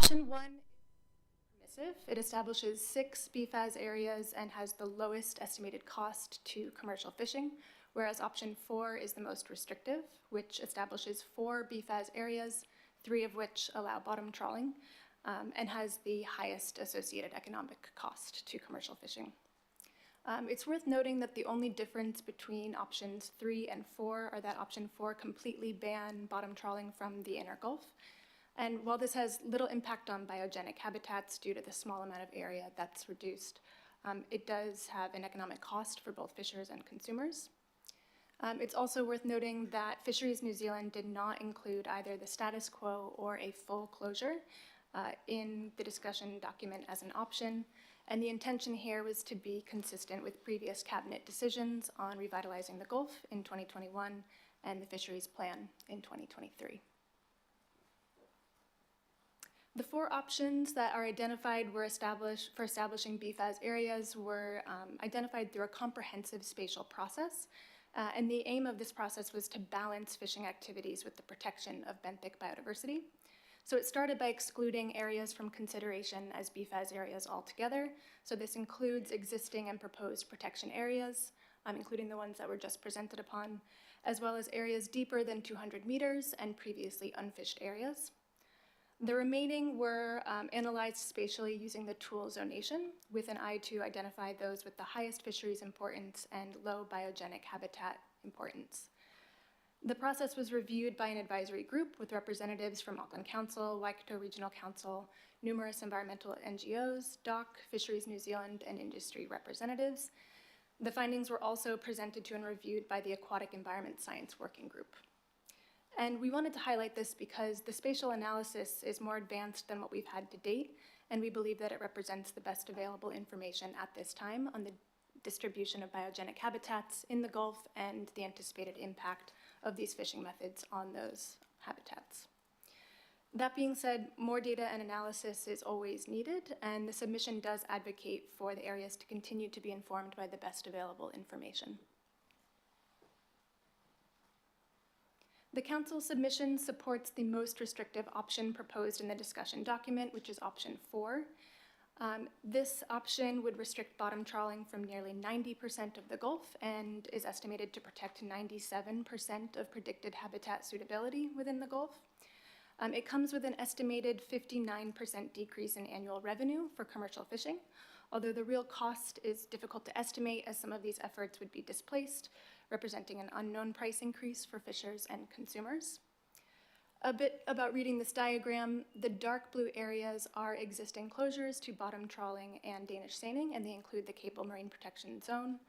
Option 1 is permissive. It establishes 6 BFAS areas and has the lowest estimated cost to commercial fishing, whereas option 4 is the most restrictive, which establishes 4 BFAS areas, 3 of which allow bottom trawling, and has the highest associated economic cost to commercial fishing. It's worth noting that the only difference between options 3 and 4 are that option 4 completely bans bottom trawling from the inner Gulf. And while this has little impact on biogenic habitats due to the small amount of area that's reduced, it does have an economic cost for both fishers and consumers. It's also worth noting that Fisheries New Zealand did not include either the status quo or a full closure in the discussion document as an option, and the intention here was to be consistent with previous cabinet decisions on revitalizing the Gulf in 2021 and the fisheries plan in 2023. The 4 options that are identified were for establishing BFAS areas were identified through a comprehensive spatial process, and the aim of this process was to balance fishing activities with the protection of benthic biodiversity. So it started by excluding areas from consideration as BFAS areas altogether. So this includes existing and proposed protection areas, including the ones that were just presented upon, as well as areas deeper than 200 meters and previously unfished areas. The remaining were analyzed spatially using the tool zonation with an eye to identify those with the highest fisheries importance and low biogenic habitat importance. The process was reviewed by an advisory group with representatives from Auckland Council, Waikato Regional Council, numerous environmental NGOs, DOC, Fisheries New Zealand, and industry representatives. The findings were also presented to and reviewed by the Aquatic Environment Science Working Group. And we wanted to highlight this because the spatial analysis is more advanced than what we've had to date, and we believe that it represents the best available information at this time on the distribution of biogenic habitats in the Gulf and the anticipated impact of these fishing methods on those habitats. That being said, more data and analysis is always needed, and the submission does advocate for the areas to continue to be informed by the best available information. The Council submission supports the most restrictive option proposed in the discussion document, which is option 4. This option would restrict bottom trawling from nearly 90% of the Gulf and is estimated to protect 97% of predicted habitat suitability within the Gulf. It comes with an estimated 59% decrease in annual revenue for commercial fishing, although the real cost is difficult to estimate as some of these efforts would be displaced, representing an unknown price increase for fishers and consumers. A bit about reading this diagram, the dark blue areas are existing closures to bottom trawling and Danish seining, and they include the Cable Marine Protection Zone.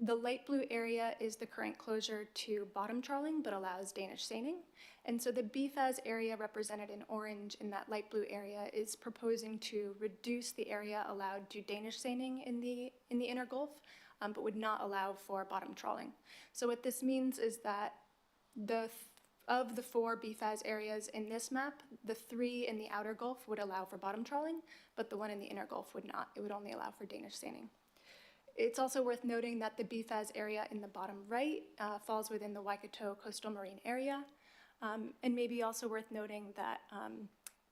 The light blue area is the current closure to bottom trawling, but allows Danish seining. And so the BFAS area represented in orange in that light blue area is proposing to reduce the area allowed to Danish seining in the inner Gulf, but would not allow for bottom trawling. So what this means is that of the 4 BFAS areas in this map, the 3 in the outer Gulf would allow for bottom trawling, but the one in the inner Gulf would not. It would only allow for Danish seining. It's also worth noting that the BFAS area in the bottom right falls within the Waikato coastal marine area, and maybe also worth noting that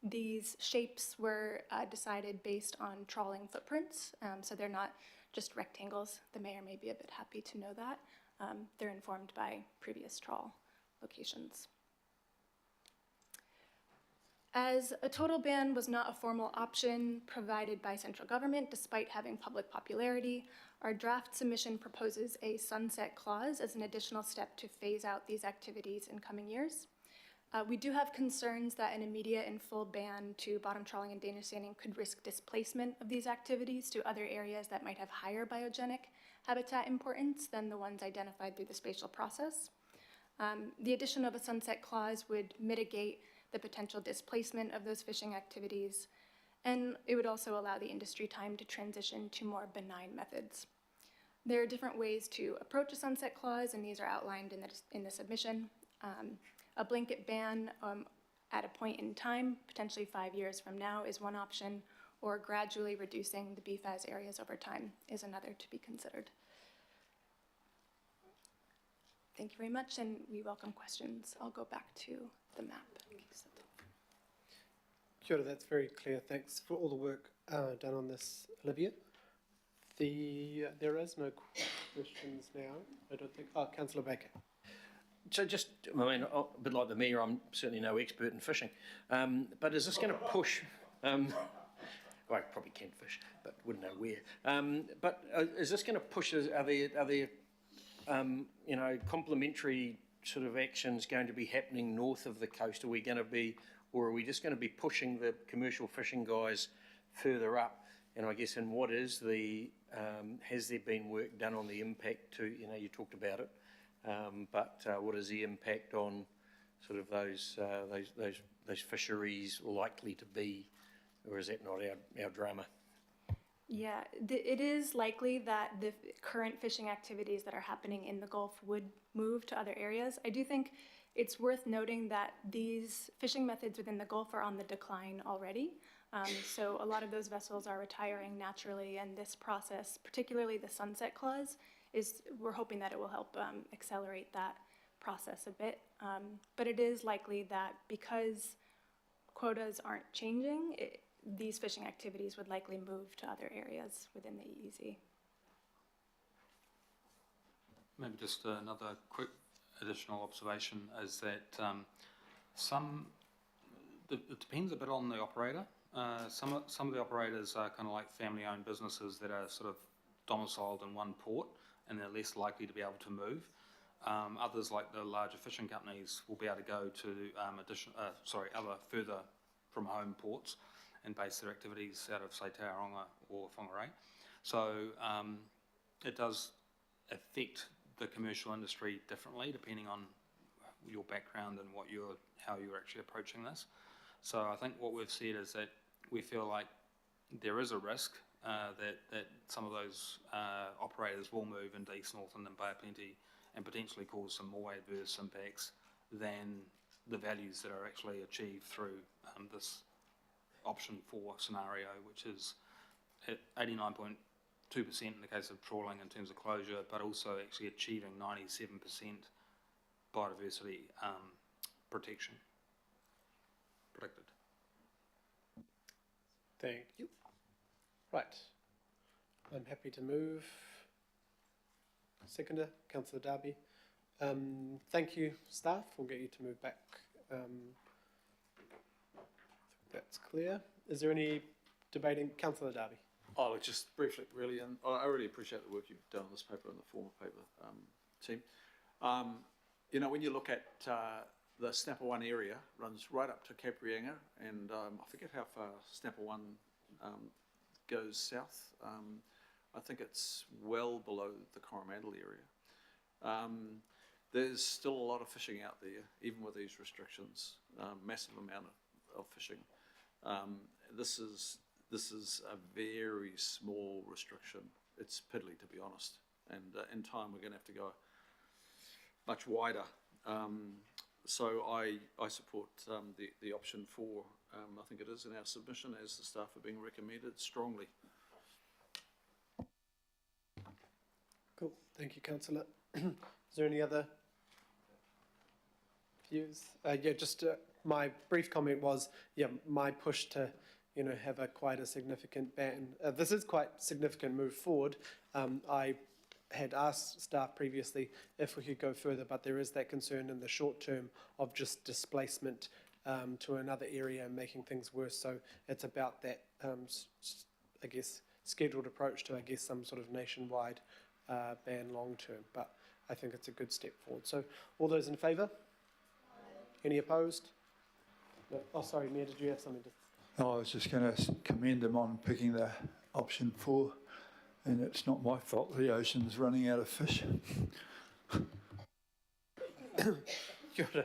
these shapes were decided based on trawling footprints, so they're not just rectangles. The mayor may be a bit happy to know that. They're informed by previous trawl locations. As a total ban was not a formal option provided by central government, despite having public popularity, our draft submission proposes a sunset clause as an additional step to phase out these activities in coming years. We do have concerns that an immediate and full ban to bottom trawling and Danish seining could risk displacement of these activities to other areas that might have higher biogenic habitat importance than the ones identified through the spatial process. The addition of a sunset clause would mitigate the potential displacement of those fishing activities, and it would also allow the industry time to transition to more benign methods. There are different ways to approach a sunset clause, and these are outlined in the submission. A blanket ban at a point in time, potentially 5 years from now, is one option, or gradually reducing the BFAS areas over time is another to be considered. Thank you very much, and we welcome questions. I'll go back to the map. Kia ora, that's very clear. Thanks for all the work done on this, Olivia. There is no questions now, I don't think. Oh, Councillor Baker. So just, I mean, a bit like the Mayor, I'm certainly no expert in fishing, but is this going to push, well, I probably can fish, but wouldn't know where, but is this going to push, are there you know, complementary sort of actions going to be happening north of the coast? Are we going to be, or are we just going to be pushing the commercial fishing guys further up? And I guess, and what is the, has there been work done on the impact to, you know, you talked about it, but what is the impact on sort of those fisheries likely to be, or is that not our drama? Yeah, it is likely that the current fishing activities that are happening in the Gulf would move to other areas. I do think it's worth noting that these fishing methods within the Gulf are on the decline already. So a lot of those vessels are retiring naturally, and this process, particularly the sunset clause, we're hoping that it will help accelerate that process a bit. But it is likely that because quotas aren't changing, these fishing activities would likely move to other areas within the EEZ. Maybe just another quick additional observation is that it depends a bit on the operator. Some of the operators are kind of like family-owned businesses that are sort of domiciled in one port, and they're less likely to be able to move. Others, like the larger fishing companies, will be able to go to other further from home ports and base their activities out of, say, Tauranga or Whangarei. So it does affect the commercial industry differently depending on your background and how you're actually approaching this. So I think what we've said is that we feel like there is a risk that some of those operators will move into East Northland and Bay of Plenty and potentially cause some more adverse impacts than the values that are actually achieved through this option 4 scenario, which is at 89.2% in the case of trawling in terms of closure, but also actually achieving 97% biodiversity protection predicted. Thank you. Right. I'm happy to move. Seconder, Councillor Darby. Thank you, staff. We'll get you to move back. I think that's clear. Is there any debating? Councillor Darby. Oh, look, just briefly, really, and I really appreciate the work you've done on this paper and the former paper team. You know, when you look at the Snapper 1 area, runs right up to Cape Reinga, and I forget how far Snapper 1 goes south. I think it's well below the Coromandel area. There's still a lot of fishing out there, even with these restrictions, massive amount of fishing. This is a very small restriction. It's piddly, to be honest, and in time we're going to have to go much wider. So I support the option 4. I think it is in our submission, as the staff are being recommended strongly. Cool. Thank you, Councillor. Is there any other views? Yeah, just my brief comment was, yeah, my push to, you know, have quite a significant ban. This is quite a significant move forward. I had asked staff previously if we could go further, but there is that concern in the short term of just displacement to another area and making things worse. So it's about that, I guess, scheduled approach to, I guess, some sort of nationwide ban long term. But I think it's a good step forward. So all those in favour? Any opposed? No. Oh, sorry, Mayor, did you have something to? I was just going to commend them on picking the option 4, and it's not my fault the ocean's running out of fish. Kia ora.